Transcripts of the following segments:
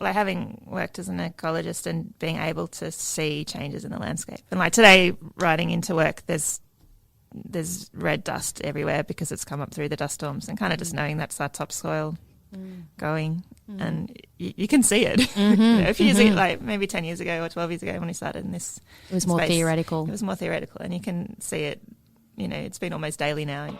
like having worked as an ecologist and being able to see changes in the landscape. And like today, riding into work, there's red dust everywhere because it's come up through the dust storms, and kind of just knowing that's our topsoil going, and you can see it. A few years ago, like maybe 10 years ago or 12 years ago when we started in this it was more theoretical. It was more theoretical, and you can see it, it's been almost daily now.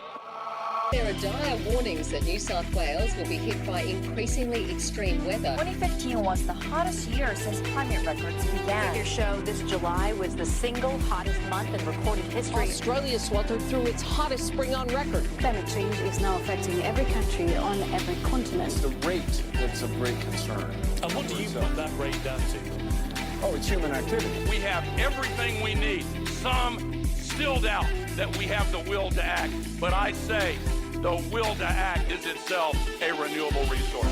There are dire warnings that New South Wales will be hit by increasingly extreme weather. 2015 was the hottest year since climate records began. Figures show this July was the single hottest month in recorded history. Australia sweltered through its hottest spring on record. Climate change is now affecting every country on every continent. It's the rate that's of great concern. And what do you put that rate down to? Oh, it's human activity. We have everything we need. Some still doubt that we have the will to act, but I say the will to act is itself a renewable resource.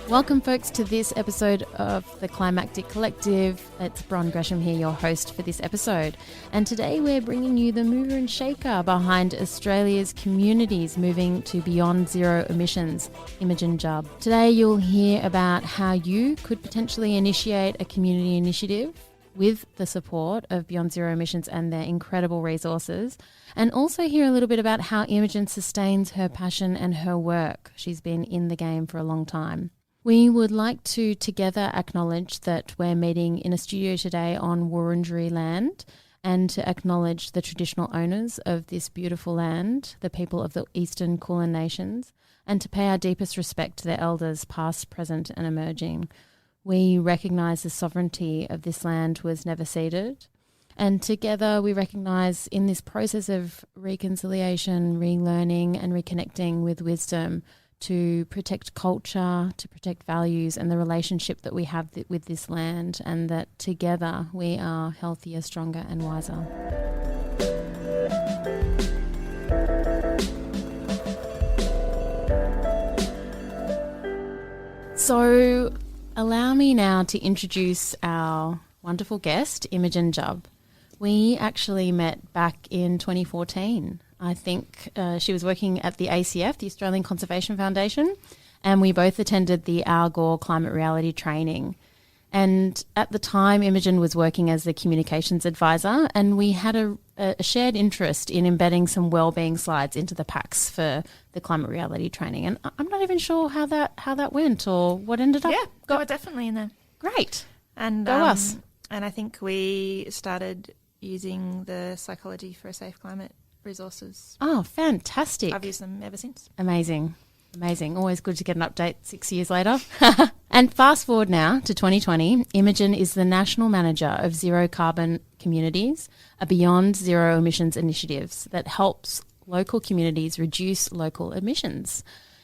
Welcome, folks, to this episode of the Climactic Collective. It's Bronwyn Gresham here, your host for this episode. And today we're bringing you the mover and shaker behind Australia's communities moving to beyond zero emissions, Imogen Jubb. Today you'll hear about how you could potentially initiate a community initiative with the support of Beyond Zero Emissions and their incredible resources, and also hear a little bit about how Imogen sustains her passion and her work. She's been in the game for a long time. We would like to together acknowledge that we're meeting in a studio today on Wurundjeri land, and to acknowledge the traditional owners of this beautiful land, the people of the Eastern Kulin Nations, and to pay our deepest respect to their elders, past, present and emerging. We recognise the sovereignty of this land was never ceded, and together we recognise in this process of reconciliation, relearning and reconnecting with wisdom, to protect culture, to protect values and the relationship that we have with this land, and that together we are healthier, stronger and wiser. So allow me now to introduce our wonderful guest, Imogen Jubb. We actually met back in 2014. I think she was working at the ACF, the Australian Conservation Foundation, and we both attended the Al Gore Climate Reality Training. And at the time, Imogen was working as the communications advisor, and we had a shared interest in embedding some wellbeing slides into the packs for the Climate Reality Training. And I'm not even sure how that went or what ended up. Yeah, got definitely in there. Great. And go us. And I think we started using the Psychology for a Safe Climate resources. Oh, fantastic. I've used them ever since. Amazing. Always good to get an update 6 years later. And fast forward now to 2020, Imogen is the National Manager of Zero Carbon Communities, a beyond zero emissions initiatives that helps local communities reduce local emissions.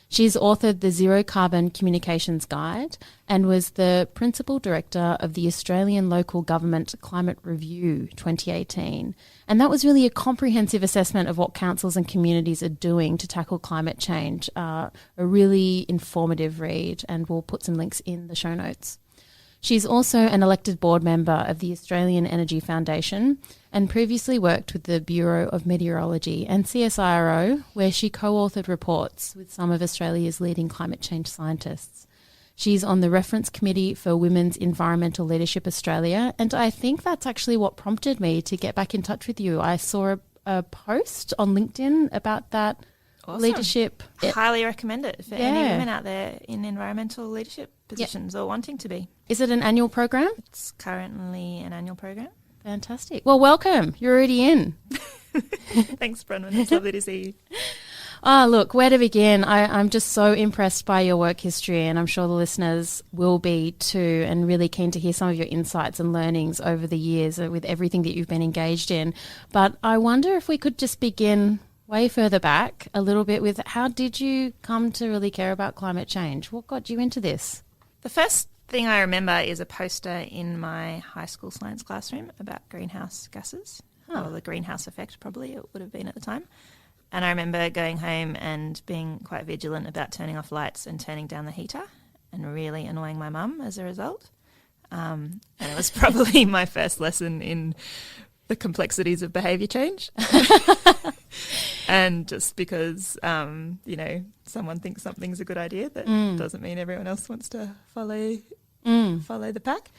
She's authored the Zero Carbon Communications Guide and was the Principal Director of the Australian Local Government Climate Review 2018. And that was really a comprehensive assessment of what councils and communities are doing to tackle climate change. A really informative read, and we'll put some links in the show notes. She's also an elected board member of the Australian Energy Foundation and previously worked with the Bureau of Meteorology and CSIRO, where she co-authored reports with some of Australia's leading climate change scientists. She's on the Reference Committee for Women's Environmental Leadership Australia, and I think that's actually what prompted me to get back in touch with you. I saw a post on LinkedIn about that. Awesome. Leadership. I highly recommend it for any women out there in environmental leadership positions or wanting to be. Is it an annual program? It's currently an annual program. Fantastic. Well, welcome. You're already in. Thanks, Bronwyn. It's lovely to see you. Look, where to begin? I'm just so impressed by your work history, and I'm sure the listeners will be too, and really keen to hear some of your insights and learnings over the years with everything that you've been engaged in. But I wonder if we could just begin way further back a little bit with how did you come to really care about climate change? What got you into this? The first thing I remember is a poster in my high school science classroom about greenhouse gases, or the greenhouse effect probably it would have been at the time. And I remember going home and being quite vigilant about turning off lights and turning down the heater and really annoying my mum as a result. And it was probably my first lesson in the complexities of behaviour change. And just because, someone thinks something's a good idea, that doesn't mean everyone else wants to follow the pack.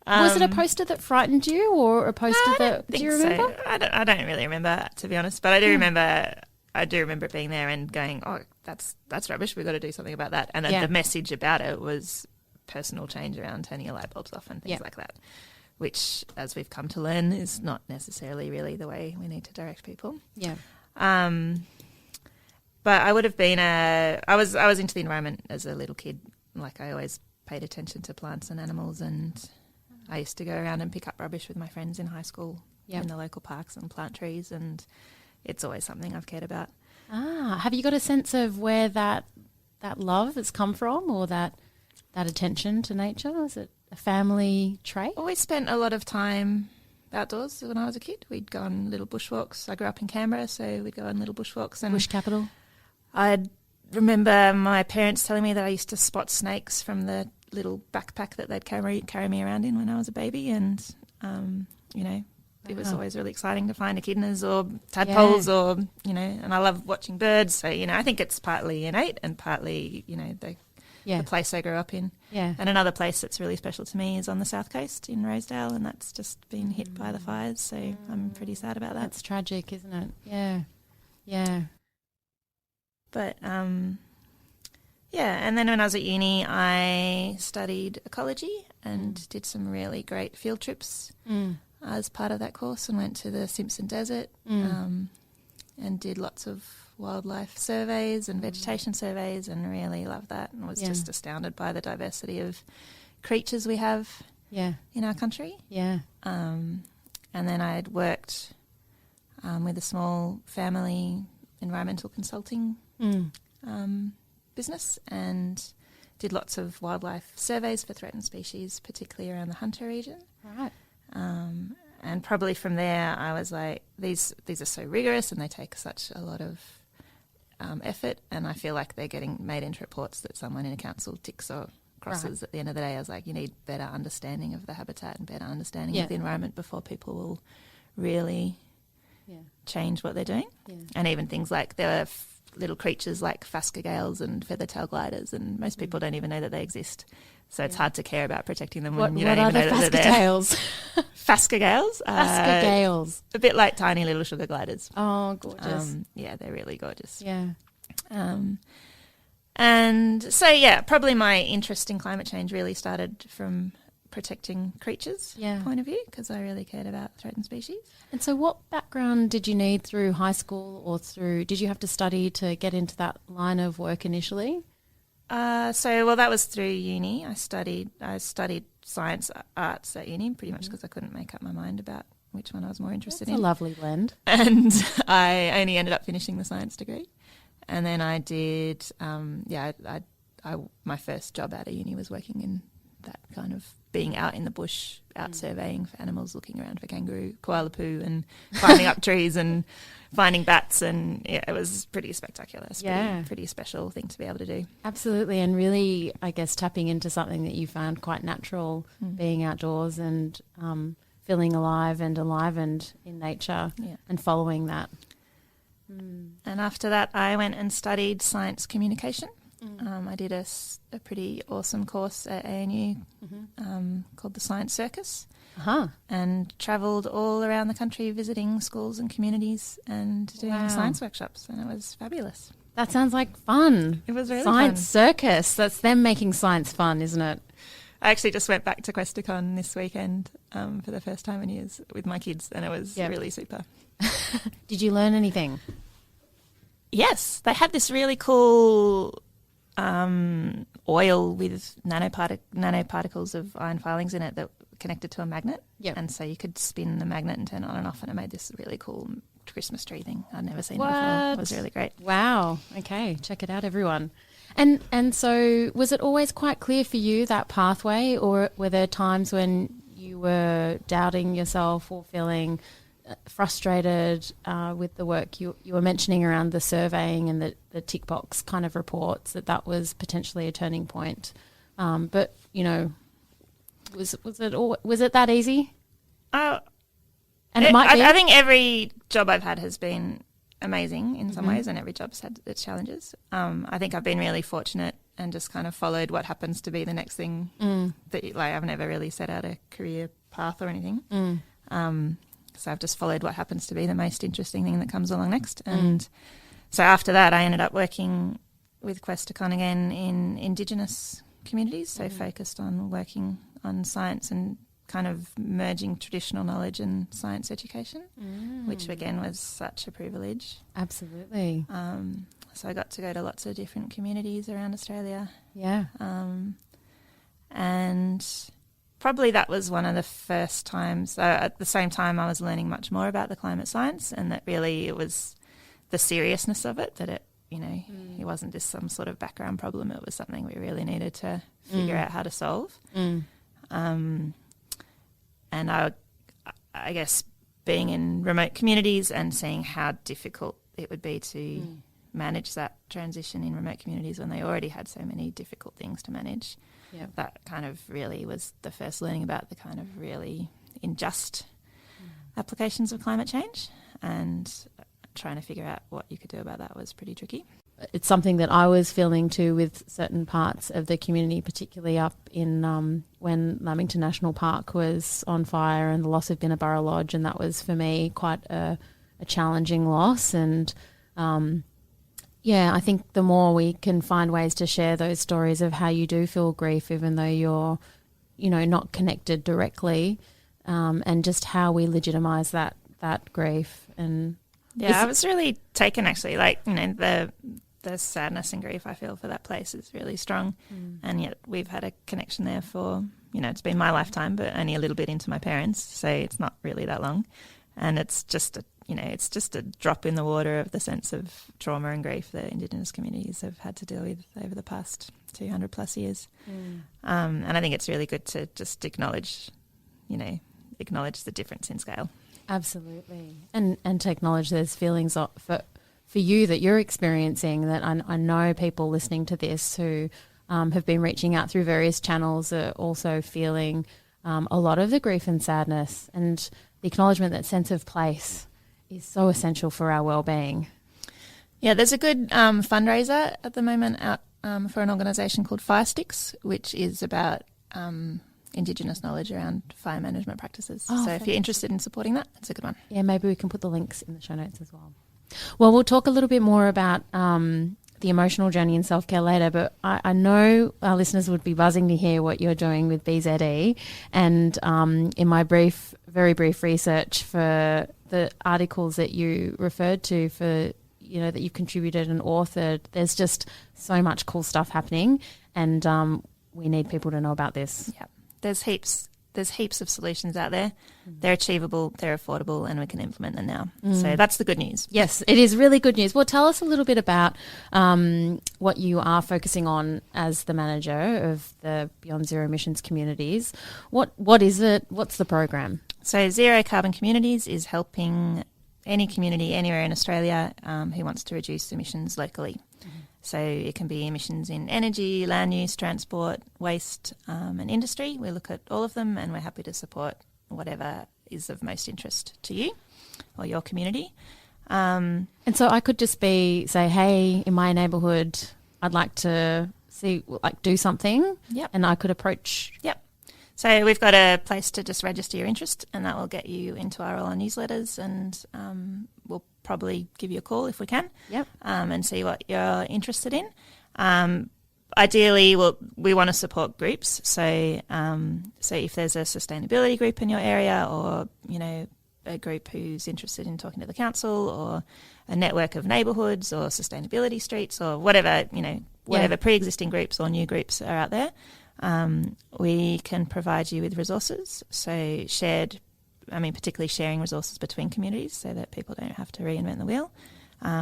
Was it a poster that frightened you, or a poster do you remember? So. I don't really remember, to be honest, but I do remember it being there and going, oh, that's rubbish, we've got to do something about that. And the message about it was personal change around turning your light bulbs off and things like that, which, as we've come to learn, is not necessarily really the way we need to direct people. Yeah. But I would have been I was into the environment as a little kid. Like, I always paid attention to plants and animals, and I used to go around and pick up rubbish with my friends in high school in the local parks and plant trees, and it's always something I've cared about. Have you got a sense of where that love has come from, or that attention to nature? Is it a family trait? Always spent a lot of time outdoors when I was a kid. We'd go on little bushwalks. I grew up in Canberra, so we'd go on little bushwalks. And bush capital? I remember my parents telling me that I used to spot snakes from the little backpack that they'd carry me around in when I was a baby, and it was always really exciting to find echidnas or tadpoles or and I love watching birds, so I think it's partly innate and partly the place I grew up in. And another place that's really special to me is on the south coast in Rosedale, and that's just been hit by the fires, so I'm pretty sad about that. That's tragic, isn't it? Yeah. But and then when I was at uni, I studied ecology and did some really great field trips as part of that course, and went to the Simpson Desert and did lots of wildlife surveys and vegetation surveys, and really loved that, and was just astounded by the diversity of creatures we have in our country. And then I'd worked with a small family environmental consulting business, and did lots of wildlife surveys for threatened species, particularly around the Hunter region. Right. And probably from there I was like, these are so rigorous and they take such a lot of effort, and I feel like they're getting made into reports that someone in a council ticks or crosses. At the end of the day, I was like, you need better understanding of the habitat and better understanding of the environment before people will really change what they're doing. And even things like, there are little creatures like phascogales and feather-tail gliders, and most people don't even know that they exist. So it's hard to care about protecting them when you don't even know that they're there. Phascogales? Phascogales. A bit like tiny little sugar gliders. Oh, gorgeous. They're really gorgeous. Yeah. And so, probably my interest in climate change really started from protecting creatures point of view, because I really cared about threatened species. And so what background did you need through high school, or did you have to study to get into that line of work initially? That was through uni. I studied science arts at uni, pretty much because I couldn't make up my mind about which one I was more interested in. That's a lovely blend. And I only ended up finishing the science degree. And then I did, my first job out of uni was working in that kind of being out in the bush, out surveying for animals, looking around for kangaroo, koala poo, and climbing up trees and finding bats, and it was pretty spectacular. It's pretty special thing to be able to do. Absolutely, and really, I guess, tapping into something that you found quite natural, being outdoors and feeling alive and enlivened in nature and following that. And after that, I went and studied science communication. I did a pretty awesome course at ANU called the Science Circus, and travelled all around the country visiting schools and communities and doing science workshops, and it was fabulous. That sounds like fun. It was really Science fun. Circus, that's them making science fun, isn't it? I actually just went back to Questacon this weekend for the first time in years with my kids, and it was really super. Did you learn anything? Yes, they had this really cool oil with nanoparticles of iron filings in it that connected to a magnet. And so you could spin the magnet and turn it on and off, and it made this really cool Christmas tree thing. I'd never seen it before. It was really great. Wow. Okay, check it out, everyone. And so was it always quite clear for you, that pathway, or were there times when you were doubting yourself or feeling frustrated with the work you were mentioning around the surveying and the tick box kind of reports, that was potentially a turning point? But, Was it that easy? And it might be. I think every job I've had has been amazing in some ways, and every job's had its challenges. I think I've been really fortunate and just kind of followed what happens to be the next thing. That I've never really set out a career path or anything. So I've just followed what happens to be the most interesting thing that comes along next. And so after that, I ended up working with Questacon again in Indigenous communities, so focused on working on science and kind of merging traditional knowledge and science education, which again was such a privilege. Absolutely. So I got to go to lots of different communities around Australia. Yeah. And probably that was one of the first times. At the same time, I was learning much more about the climate science, and that really it was the seriousness of it, that it, it wasn't just some sort of background problem. It was something we really needed to figure out how to solve. And I guess being in remote communities and seeing how difficult it would be to manage that transition in remote communities when they already had so many difficult things to manage. Yep. That kind of really was the first learning about the kind of really unjust applications of climate change, and trying to figure out what you could do about that was pretty tricky. It's something that I was feeling too with certain parts of the community, particularly up in when Lamington National Park was on fire and the loss of Binnaburra Lodge, and that was for me quite a challenging loss. And I think the more we can find ways to share those stories of how you do feel grief, even though you're, not connected directly, and just how we legitimise that grief. And I was really taken actually, the sadness and grief I feel for that place is really strong, and yet we've had a connection there for, it's been my lifetime, but only a little bit into my parents, so it's not really that long, and it's just a drop in the water of the sense of trauma and grief that Indigenous communities have had to deal with over the past 200 plus years. And I think it's really good to just acknowledge the difference in scale. Absolutely. And to acknowledge there's feelings for you that you're experiencing, that I know people listening to this who have been reaching out through various channels are also feeling a lot of the grief and sadness, and the acknowledgement that sense of place is so essential for our well-being. Yeah, there's a good fundraiser at the moment out for an organisation called Fire Sticks, which is about Indigenous knowledge around fire management practices. So if you're interested in supporting that, it's a good one. Yeah, maybe we can put the links in the show notes as well. Well, we'll talk a little bit more about the emotional journey in self-care later, but I know our listeners would be buzzing to hear what you're doing with BZE. And in my very brief research for the articles that you referred to, for that you've contributed and authored, there's just so much cool stuff happening, and we need people to know about this. Yeah, there's heaps of solutions out there. They're achievable, they're affordable, and we can implement them now. So that's the good news. Yes, it is really good news. Well, tell us a little bit about what you are focusing on as the manager of the Beyond Zero Emissions communities. What is it? What's the program? So Zero Carbon Communities is helping any community anywhere in Australia who wants to reduce emissions locally. So it can be emissions in energy, land use, transport, waste, and industry. We look at all of them, and we're happy to support whatever is of most interest to you or your community. And so I could just say, hey, in my neighbourhood, I'd like to do something. Yep. And I could approach. Yep. So we've got a place to just register your interest, and that will get you into our newsletters, and we'll probably give you a call if we can. Yep. And see what you're interested in. Ideally, we want to support groups. So if there's a sustainability group in your area, or a group who's interested in talking to the council, or a network of neighbourhoods, or sustainability streets, or whatever pre-existing groups or new groups are out there, we can provide you with resources. So particularly sharing resources between communities so that people don't have to reinvent the wheel.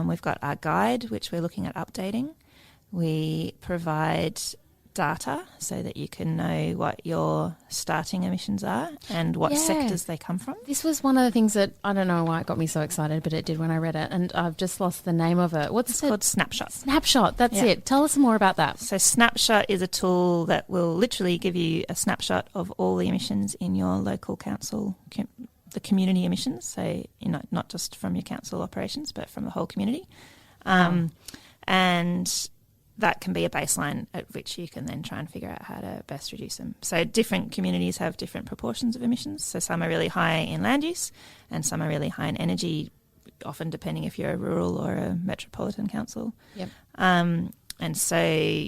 We've got our guide, which we're looking at updating. We provide data so that you can know what your starting emissions are and what sectors they come from. This was one of the things that, I don't know why it got me so excited, but it did when I read it, and I've just lost the name of it. What's it's called Snapshot. Snapshot, that's it. Tell us more about that. So Snapshot is a tool that will literally give you a snapshot of all the emissions in your local council, the community emissions, so not just from your council operations but from the whole community. And that can be a baseline at which you can then try and figure out how to best reduce them. So different communities have different proportions of emissions. So some are really high in land use and some are really high in energy, often depending if you're a rural or a metropolitan council. Yep. And so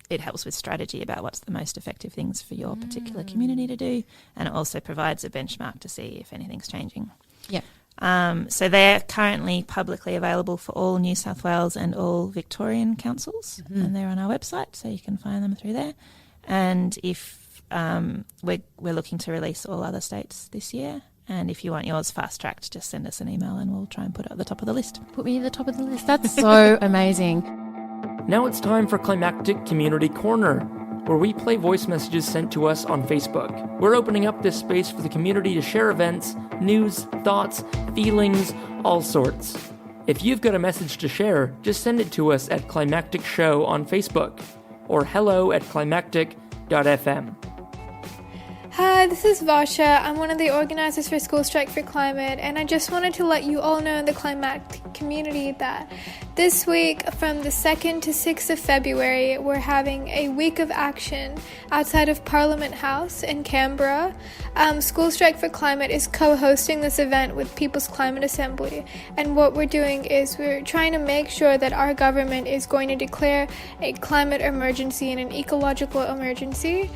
it helps with strategy about what's the most effective things for your particular community to do, and it also provides a benchmark to see if anything's changing. Yeah. So they're currently publicly available for all New South Wales and all Victorian councils, and they're on our website, so you can find them through there. And if we're looking to release all other states this year, and if you want yours fast-tracked, just send us an email and we'll try and put it at the top of the list. Put me at the top of the list. That's so amazing. Now it's time for Climactic Community Corner, where we play voice messages sent to us on Facebook. We're opening up this space for the community to share events, news, thoughts, feelings, all sorts. If you've got a message to share, just send it to us at Climactic Show on Facebook or hello@climactic.fm. Hi, this is Varsha. I'm one of the organisers for School Strike for Climate, and I just wanted to let you all know in the Climactic community that this week, from the 2nd to 6th of February, we're having a week of action outside of Parliament House in Canberra. School Strike for Climate is co-hosting this event with People's Climate Assembly, and what we're doing is we're trying to make sure that our government is going to declare a climate emergency and an ecological emergency.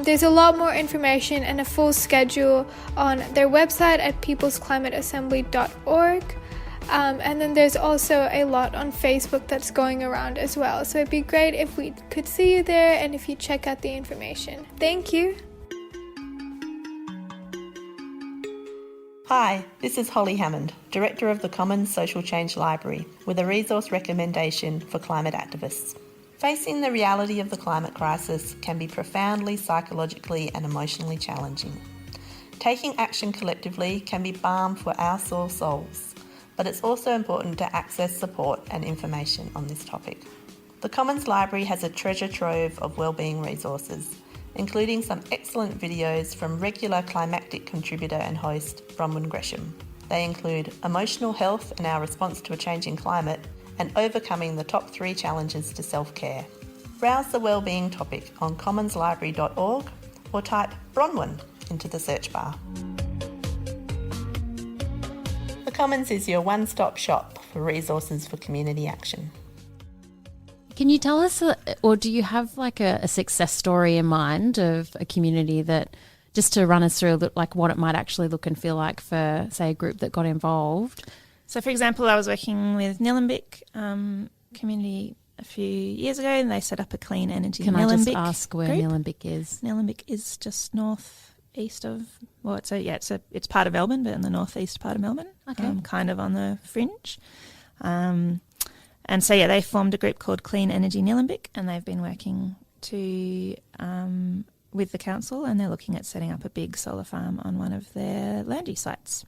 There's a lot more information and a full schedule on their website at peoplesclimateassembly.org. And then there's also a lot on Facebook that's going around as well. So it'd be great if we could see you there and if you check out the information. Thank you. Hi, this is Holly Hammond, Director of the Commons Social Change Library, with a resource recommendation for climate activists. Facing the reality of the climate crisis can be profoundly psychologically and emotionally challenging. Taking action collectively can be balm for our sore souls, but it's also important to access support and information on this topic. The Commons Library has a treasure trove of wellbeing resources, including some excellent videos from regular Climactic contributor and host Bronwyn Gresham. They include emotional health and our response to a changing climate, and overcoming the top 3 challenges to self-care. Browse the wellbeing topic on commonslibrary.org or type Bronwyn into the search bar. The Commons is your one-stop shop for resources for community action. Can you tell us, or do you have like a success story in mind of a community that, just to run us through like what it might actually look and feel like for, say, a group that got involved? So, for example, I was working with Nillumbik community a few years ago, and they set up a clean energy Can Nillumbik I just ask where group. Nillumbik is? Nillumbik is just northeast of, it's part of Melbourne, but in the northeast part of Melbourne, kind of on the fringe. And so, they formed a group called Clean Energy Nillumbik, and they've been working with the council, and they're looking at setting up a big solar farm on one of their land use sites.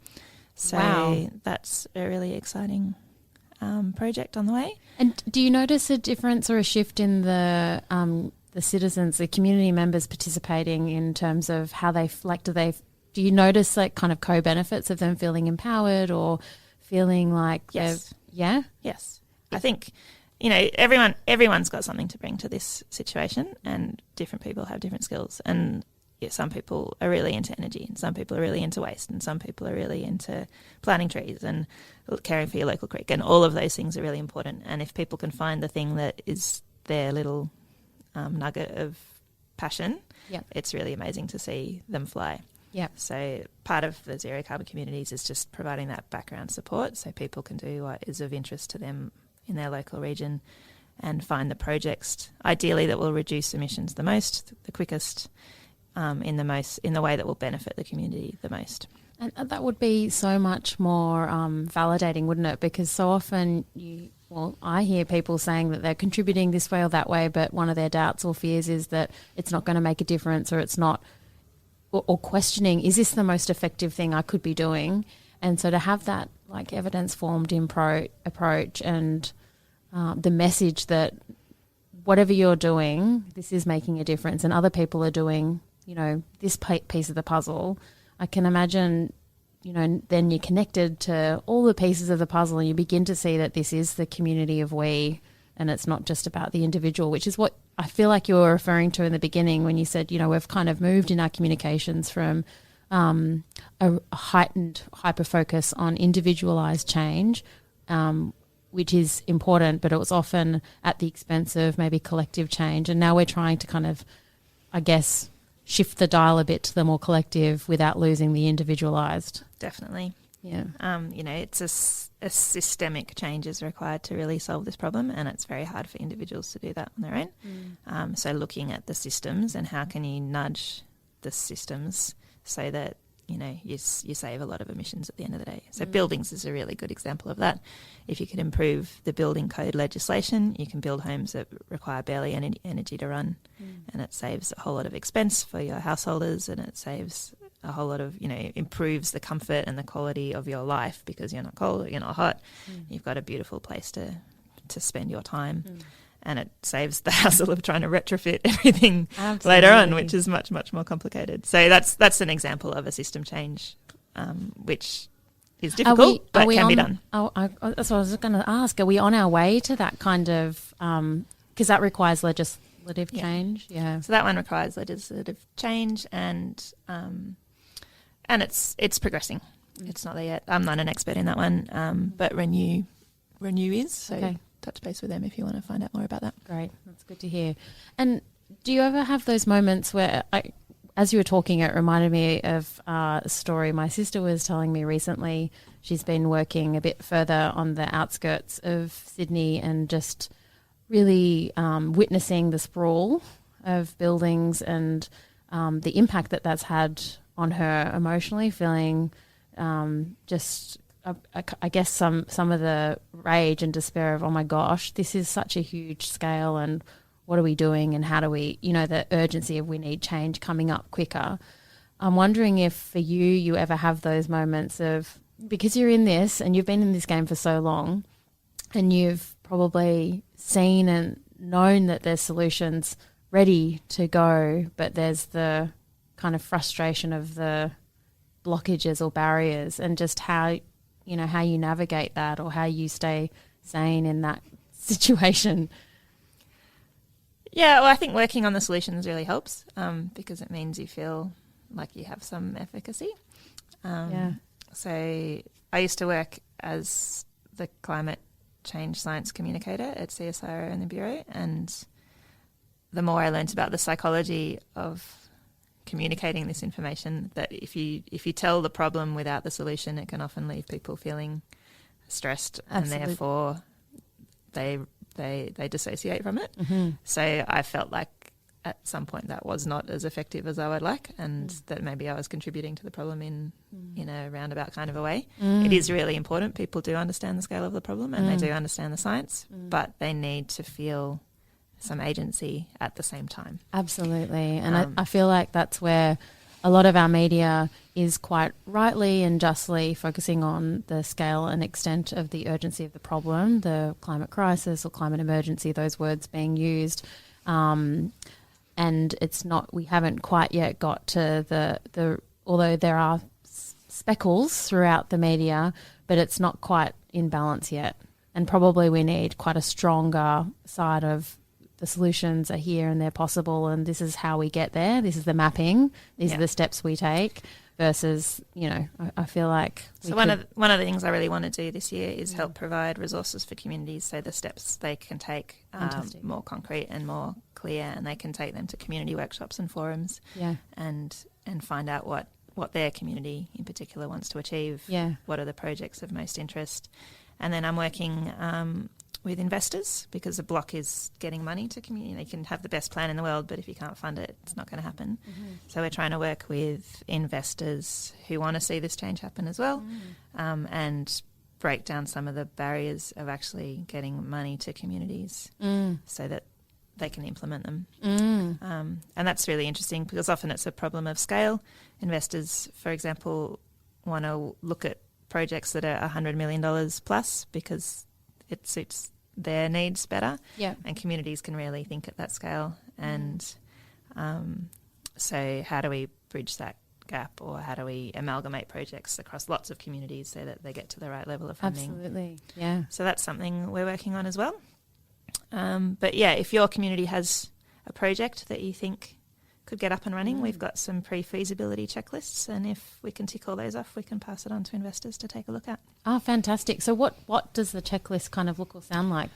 So that's a really exciting project on the way. And do you notice a difference or a shift in the citizens, the community members participating in terms of how they do you notice like kind of co-benefits of them feeling empowered or feeling like Yes. Yes. I think, everyone's got something to bring to this situation, and different people have different skills, and some people are really into energy, and some people are really into waste, and some people are really into planting trees and caring for your local creek, and all of those things are really important. And if people can find the thing that is their little nugget of passion, it's really amazing to see them fly. Yep. So part of the zero carbon communities is just providing that background support so people can do what is of interest to them in their local region and find the projects, ideally, that will reduce emissions the most, the quickest, in the way that will benefit the community the most. And that would be so much more validating, wouldn't it? Because so often well, I hear people saying that they're contributing this way or that way, but one of their doubts or fears is that it's not going to make a difference, or it's not, or questioning, is this the most effective thing I could be doing? And so to have that like evidence-formed approach and the message that whatever you're doing, this is making a difference, and other people are doing, you know, this piece of the puzzle, I can imagine, you know, then you're connected to all the pieces of the puzzle and you begin to see that this is the community of we, and it's not just about the individual, which is what I feel like you were referring to in the beginning when you said, you know, we've kind of moved in our communications from a heightened hyper-focus on individualised change, which is important, but it was often at the expense of maybe collective change. And now we're trying to kind of, I guess, shift the dial a bit to the more collective without losing the individualised. Definitely. Yeah. You know, it's a systemic change is required to really solve this problem, and it's very hard for individuals to do that on their own. So looking at the systems and how can you nudge the systems so that, you know, you save a lot of emissions at the end of the day. So buildings is a really good example of that. If you could improve the building code legislation, you can build homes that require barely any energy to run, and it saves a whole lot of expense for your householders, and it saves a whole lot of, you know, improves the comfort and the quality of your life because you're not cold, you're not hot, you've got a beautiful place to spend your time. And it saves the hassle of trying to retrofit everything later on, which is much, much more complicated. So that's an example of a system change, which is difficult, but can be done. That's what I was going to ask. Are we on our way to that kind of, because that requires legislative change? Yeah. So that one requires legislative change, and it's progressing. It's not there yet. I'm not an expert in that one, but Renew is. So. Okay. Touch base with them if you want to find out more about that. Great. That's good to hear. And do you ever have those moments where, as you were talking, it reminded me of a story my sister was telling me recently. She's been working a bit further on the outskirts of Sydney and just really witnessing the sprawl of buildings and the impact that that's had on her emotionally, feeling just... I guess some of the rage and despair of, oh my gosh, this is such a huge scale, and what are we doing, and how do we, you know, the urgency of we need change coming up quicker. I'm wondering if for you ever have those moments of, because you're in this and you've been in this game for so long and you've probably seen and known that there's solutions ready to go, but there's the kind of frustration of the blockages or barriers, and just how you navigate that, or how you stay sane in that situation. Yeah, well, I think working on the solutions really helps because it means you feel like you have some efficacy. So I used to work as the climate change science communicator at CSIRO in the Bureau, and the more I learnt about the psychology of communicating this information, that if you tell the problem without the solution, it can often leave people feeling stressed. Absolutely. And therefore they dissociate from it. So I felt like at some point that was not as effective as I would like, and that maybe I was contributing to the problem in a roundabout kind of a way. It is really important. People do understand the scale of the problem and they do understand the science, but they need to feel some agency at the same time. Absolutely. And I feel like that's where a lot of our media is quite rightly and justly focusing on the scale and extent of the urgency of the problem, the climate crisis or climate emergency, those words being used. And it's not, we haven't quite yet got to the although there are speckles throughout the media, but it's not quite in balance yet. And probably we need quite a stronger side of the solutions are here and they're possible, and this is how we get there. This is the mapping. These are the steps we take versus, you know, I feel like... So one of the things I really want to do this year is help provide resources for communities so the steps they can take are more concrete and more clear, and they can take them to community workshops and forums and find out what their community in particular wants to achieve, what are the projects of most interest. And then I'm working... with investors, because a block is getting money to community. You can have the best plan in the world, but if you can't fund it, it's not going to happen. So we're trying to work with investors who want to see this change happen as well, and break down some of the barriers of actually getting money to communities so that they can implement them. And that's really interesting because often it's a problem of scale. Investors, for example, want to look at projects that are $100 million plus because it suits their needs better. Yeah. And communities can really think at that scale. And so how do we bridge that gap, or how do we amalgamate projects across lots of communities so that they get to the right level of funding? Absolutely, yeah. So that's something we're working on as well. But yeah, if your community has a project that you think could get up and running, we've got some pre-feasibility checklists, and if we can tick all those off, we can pass it on to investors to take a look at. Oh, fantastic. So what does the checklist kind of look or sound like?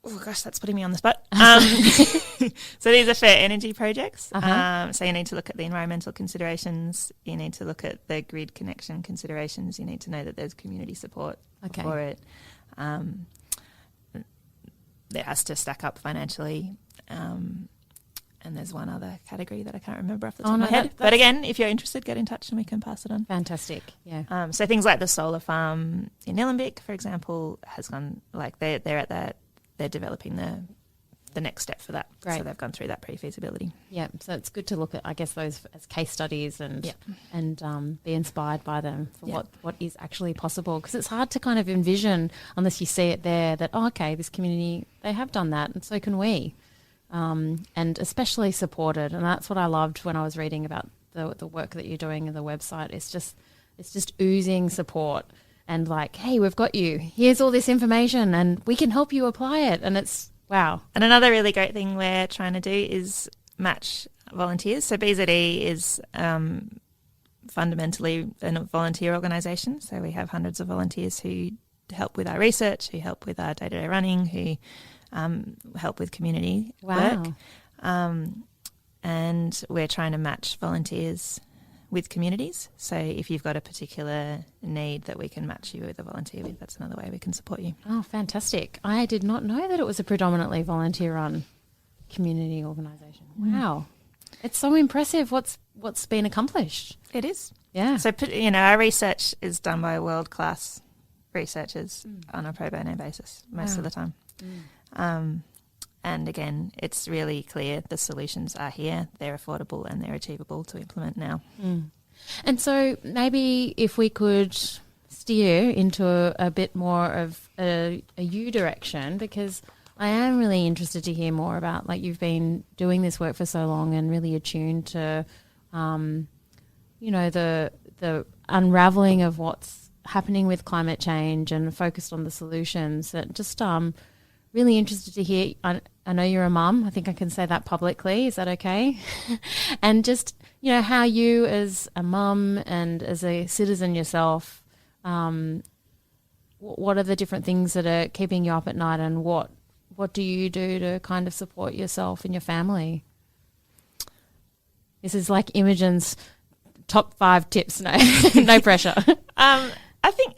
Oh gosh, that's putting me on the spot. So these are fair energy projects. So you need to look at the environmental considerations. You need to look at the grid connection considerations. You need to know that there's community support for it. It has to stack up financially. And there's one other category that I can't remember off the top of my head. But again, if you're interested, get in touch and we can pass it on. Fantastic, yeah. So things like the solar farm in Nillumbik, for example, has gone, like they're at that, they're developing the next step for that. Great. So they've gone through that pre-feasibility. Yeah, so it's good to look at, I guess, those as case studies and be inspired by them for what is actually possible. Because it's hard to kind of envision, unless you see it there, that, oh, okay, this community, they have done that and so can we. And especially supported. And that's what I loved when I was reading about the work that you're doing in the website. It's just oozing support and like, hey, we've got you. Here's all this information and we can help you apply it. And it's, wow. And another really great thing we're trying to do is match volunteers. So BZE is fundamentally a volunteer organisation. So we have hundreds of volunteers who help with our research, who help with our day-to-day running, who help with community work. And we're trying to match volunteers with communities. So if you've got a particular need that we can match you with a volunteer with, that's another way we can support you. Oh, fantastic. I did not know that it was a predominantly volunteer-run community organisation. Wow. It's so impressive what's been accomplished. It is. Yeah. So, our research is done by world-class researchers on a pro bono basis most of the time. And again, it's really clear the solutions are here, they're affordable and they're achievable to implement now. And so maybe if we could steer into a bit more of a you direction, because I am really interested to hear more about, like, you've been doing this work for so long and really attuned to, the unravelling of what's happening with climate change and focused on the solutions. That just really interested to hear. I know you're a mum. I think I can say that publicly. Is that okay? And just, how you as a mum and as a citizen yourself, what are the different things that are keeping you up at night, and what do you do to kind of support yourself and your family? This is like Imogen's top 5 tips. No, no pressure. I think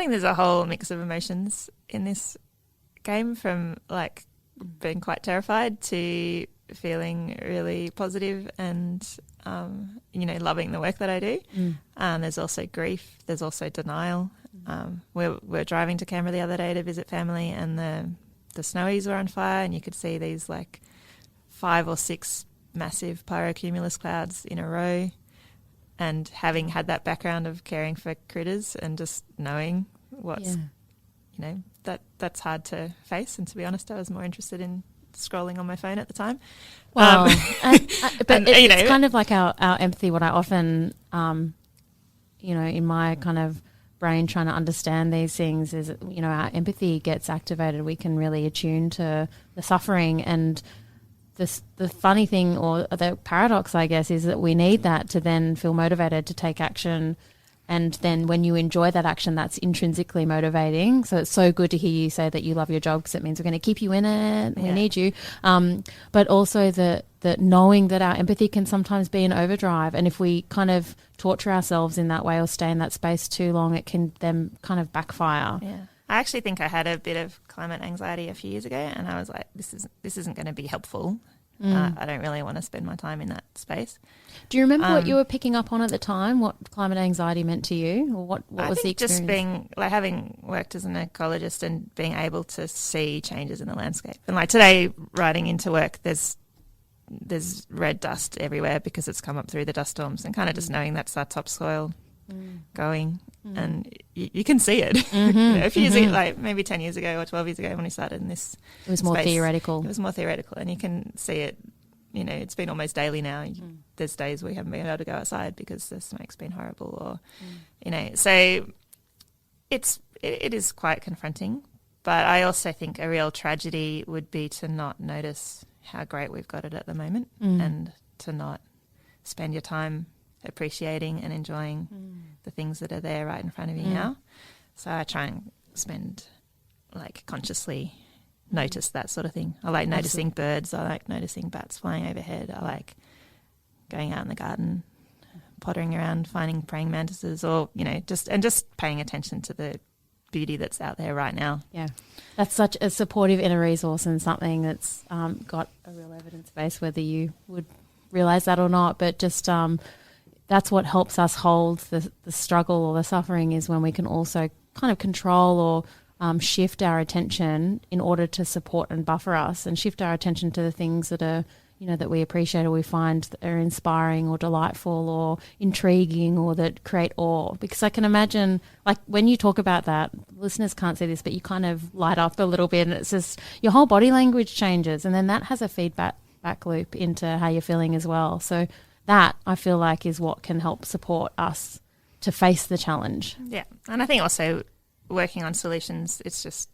there's a whole mix of emotions in this game, from like being quite terrified to feeling really positive and loving the work that I do. There's also grief, there's also denial. We're driving to Canberra the other day to visit family, and the snowies were on fire, and you could see these like 5 or 6 massive pyrocumulus clouds in a row, and having had that background of caring for critters and just knowing what's that's hard to face. And to be honest, I was more interested in scrolling on my phone at the time. Wow. It's kind of like our empathy. What I often, in my kind of brain trying to understand these things is, our empathy gets activated. We can really attune to the suffering. And the funny thing, or the paradox, I guess, is that we need that to then feel motivated to take action. And then when you enjoy that action, that's intrinsically motivating. So it's so good to hear you say that you love your job, because it means we're going to keep you in it. We need you. But also that knowing that our empathy can sometimes be an overdrive. And if we kind of torture ourselves in that way or stay in that space too long, it can then kind of backfire. Yeah. I actually think I had a bit of climate anxiety a few years ago, and I was like, this isn't going to be helpful I don't really want to spend my time in that space. Do you remember what you were picking up on at the time, what climate anxiety meant to you, or what was the experience? Just being, like, having worked as an ecologist and being able to see changes in the landscape. And like today, riding into work, there's red dust everywhere because it's come up through the dust storms, and kind of just knowing that's our topsoil going, and you can see it. A few years ago, like maybe 10 years ago or 12 years ago when we started in this it was more theoretical. It was more theoretical, and you can see it. It's been almost daily now. There's days we haven't been able to go outside because the smoke's been horrible, or so it is quite confronting. But I also think a real tragedy would be to not notice how great we've got it at the moment, and to not spend your time appreciating and enjoying the things that are there right in front of you now. So I try and consciously notice that sort of thing. I like noticing birds. I like noticing bats flying overhead. I like going out in the garden, pottering around, finding praying mantises, or just paying attention to the beauty that's out there right now. Yeah, that's such a supportive inner resource, and something that's got a real evidence base, whether you would realise that or not. But just that's what helps us hold the struggle or the suffering, is when we can also kind of control or shift our attention in order to support and buffer us, and shift our attention to the things that are, that we appreciate or we find that are inspiring or delightful or intriguing or that create awe. Because I can imagine, like, when you talk about that, listeners can't see this, but you kind of light up a little bit, and it's just your whole body language changes, and then that has a feedback loop into how you're feeling as well. So that, I feel like, is what can help support us to face the challenge. Yeah, and I think also working on solutions, it's just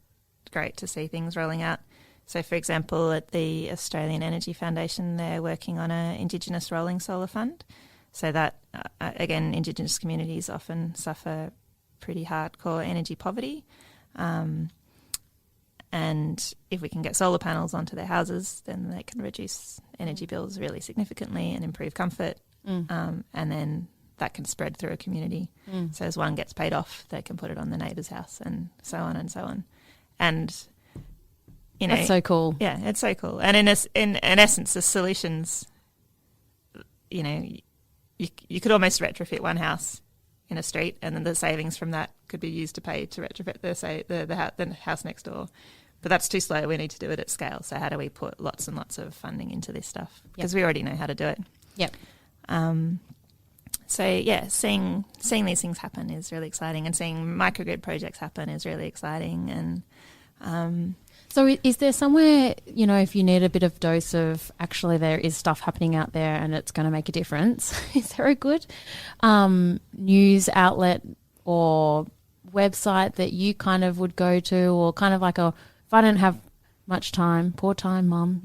great to see things rolling out. So, for example, at the Australian Energy Foundation, they're working on an Indigenous rolling solar fund. So that, again, Indigenous communities often suffer pretty hardcore energy poverty. And if we can get solar panels onto their houses, then they can reduce energy bills really significantly and improve comfort. And then that can spread through a community. So as one gets paid off, they can put it on the neighbour's house, and so on and so on. And that's so cool. Yeah, it's so cool. And in essence, the solutions, you could almost retrofit one house in a street, and then the savings from that could be used to pay to retrofit the house next door. But that's too slow. We need to do it at scale. So how do we put lots and lots of funding into this stuff? Because we already know how to do it. Yep. So yeah, seeing these things happen is really exciting, and seeing microgrid projects happen is really exciting. And so is there somewhere, if you need a bit of dose of actually there is stuff happening out there and it's going to make a difference, is there a good news outlet or website that you kind of would go to, or kind of like if I don't have much time, poor time, mum,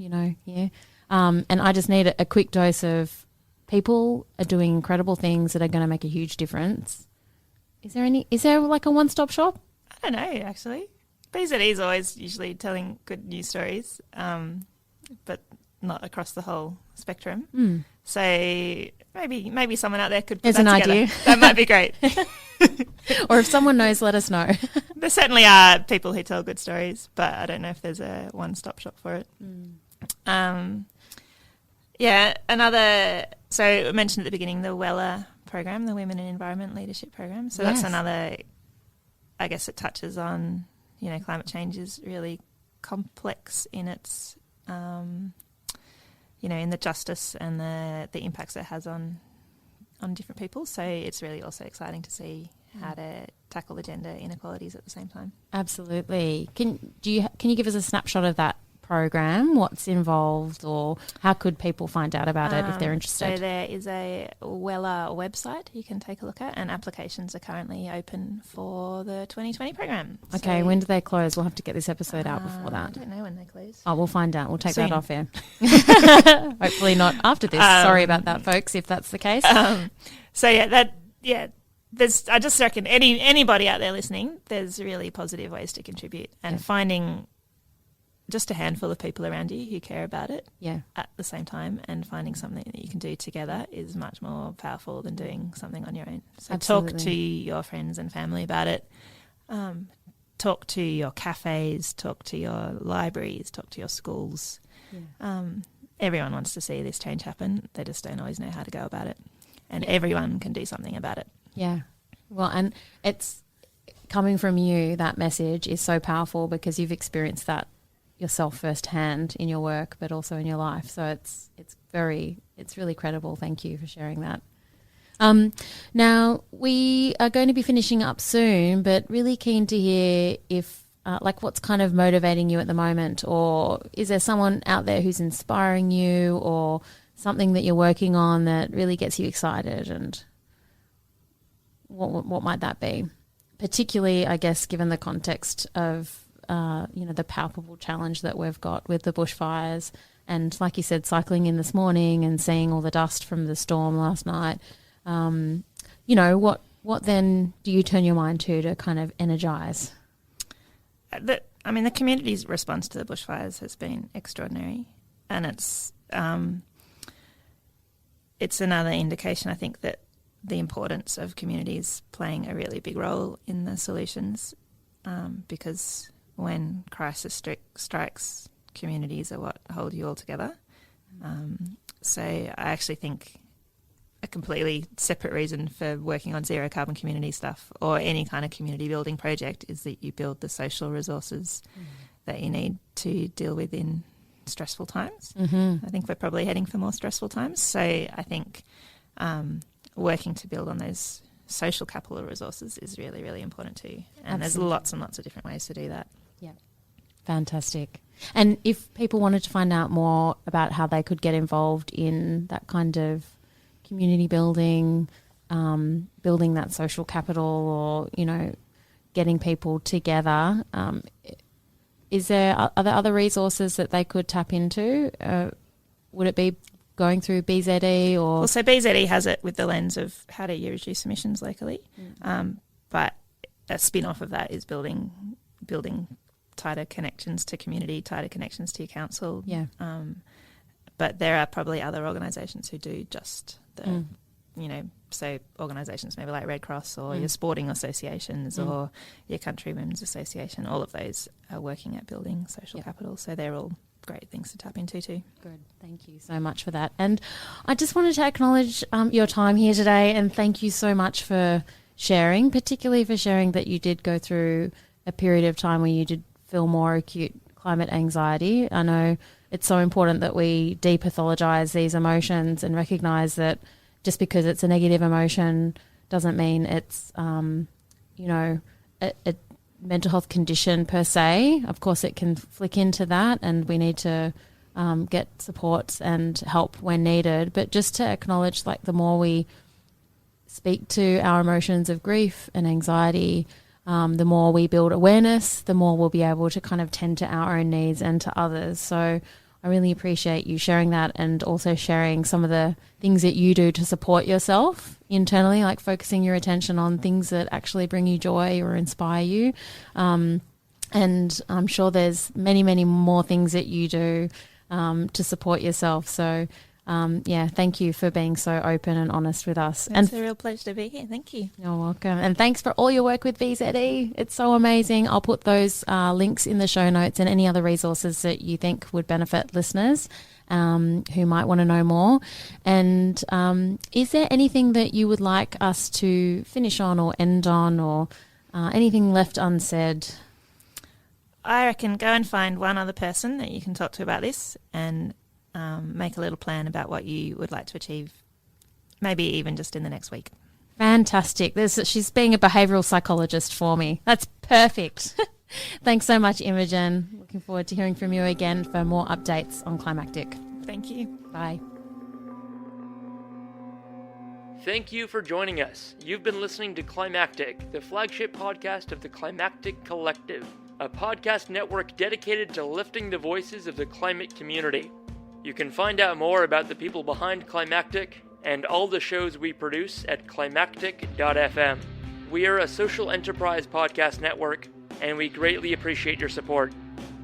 and I just need a quick dose of people are doing incredible things that are going to make a huge difference. Is there like a one-stop shop? I don't know, actually. BZE is always usually telling good news stories, but not across the whole spectrum. So maybe someone out there could put that together. Idea. That might be great. Or if someone knows, let us know. There certainly are people who tell good stories, but I don't know if there's a one-stop shop for it. So I mentioned at the beginning the WELA program, the Women in Environment Leadership program. So that's another, I guess it touches on, climate change is really complex in its, in the justice and the impacts it has on different people. So it's really also exciting to see how to tackle the gender inequalities at the same time. Absolutely. Can you give us a snapshot of that program? What's involved, or how could people find out about it if they're interested? So there is a WELA website you can take a look at, and applications are currently open for the 2020 program. Okay, when do they close? We'll have to get this episode out before that. I don't know when they close. Oh, we'll find out. We'll take Soon. that off air. Hopefully not after this. Sorry about that, folks, if that's the case. I just reckon anybody out there listening, there's really positive ways to contribute, and finding just a handful of people around you who care about it at the same time, and finding something that you can do together is much more powerful than doing something on your own. So Absolutely. Talk to your friends and family about it. Talk to your cafes, talk to your libraries, talk to your schools. everyone wants to see this change happen. They just don't always know how to go about it. And everyone can do something about it. Yeah. Well, and it's coming from you, that message is so powerful because you've experienced that yourself firsthand in your work, but also in your life. So it's really credible. Thank you for sharing that. Now we are going to be finishing up soon, but really keen to hear if what's kind of motivating you at the moment, or is there someone out there who's inspiring you, or something that you're working on that really gets you excited, and what might that be? Particularly, I guess, given the context of the palpable challenge that we've got with the bushfires, and like you said, cycling in this morning and seeing all the dust from the storm last night. What then do you turn your mind to kind of energise? The community's response to the bushfires has been extraordinary, and it's another indication, I think, that the importance of communities playing a really big role in the solutions, because when crisis strikes, communities are what hold you all together. So I actually think a completely separate reason for working on zero carbon community stuff or any kind of community building project is that you build the social resources that you need to deal with in stressful times. I think we're probably heading for more stressful times. So I think working to build on those social capital resources is really, really important too. And there's lots and lots of different ways to do that. Yeah. Fantastic. And if people wanted to find out more about how they could get involved in that kind of community building, building that social capital, or, getting people together, are there other resources that they could tap into? Would it be going through BZE or? Well, so BZE has it with the lens of how do you reduce emissions locally, but a spin-off of that is building tighter connections to community, tighter connections to your council. Yeah. But there are probably other organisations who do just the, so organisations maybe like Red Cross or your sporting associations or your Country Women's Association, all of those are working at building social capital. So they're all great things to tap into too. Good. Thank you so much for that. And I just wanted to acknowledge your time here today, and thank you so much for sharing, particularly for sharing that you did go through a period of time where you did feel more acute climate anxiety. I know it's so important that we depathologize these emotions and recognise that just because it's a negative emotion doesn't mean it's, a mental health condition per se. Of course, it can flick into that, and we need to get support and help when needed. But just to acknowledge, the more we speak to our emotions of grief and anxiety, the more we build awareness, the more we'll be able to kind of tend to our own needs and to others. So I really appreciate you sharing that, and also sharing some of the things that you do to support yourself internally, like focusing your attention on things that actually bring you joy or inspire you. And I'm sure there's many, many more things that you do to support yourself. So thank you for being so open and honest with us. It's a real pleasure to be here. Thank you. You're welcome. And thanks for all your work with BZE. It's so amazing. I'll put those links in the show notes and any other resources that you think would benefit listeners who might want to know more. And is there anything that you would like us to finish on or end on, or anything left unsaid? I reckon go and find one other person that you can talk to about this, and make a little plan about what you would like to achieve, maybe even just in the next week. Fantastic. She's being a behavioural psychologist for me. That's perfect. Thanks so much, Imogen. Looking forward to hearing from you again for more updates on Climactic. Thank you. Bye. Thank you for joining us. You've been listening to Climactic, the flagship podcast of the Climactic Collective, a podcast network dedicated to lifting the voices of the climate community. You can find out more about the people behind Climactic and all the shows we produce at climactic.fm. We are a social enterprise podcast network, and we greatly appreciate your support.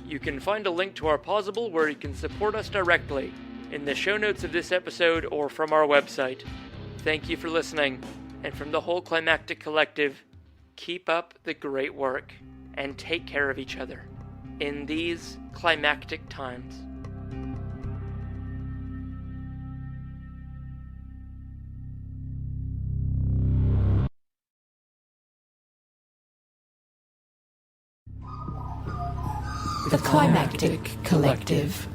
You can find a link to our Pozible where you can support us directly in the show notes of this episode or from our website. Thank you for listening, and from the whole Climactic Collective, keep up the great work and take care of each other in these climactic times. The Climactic Collective.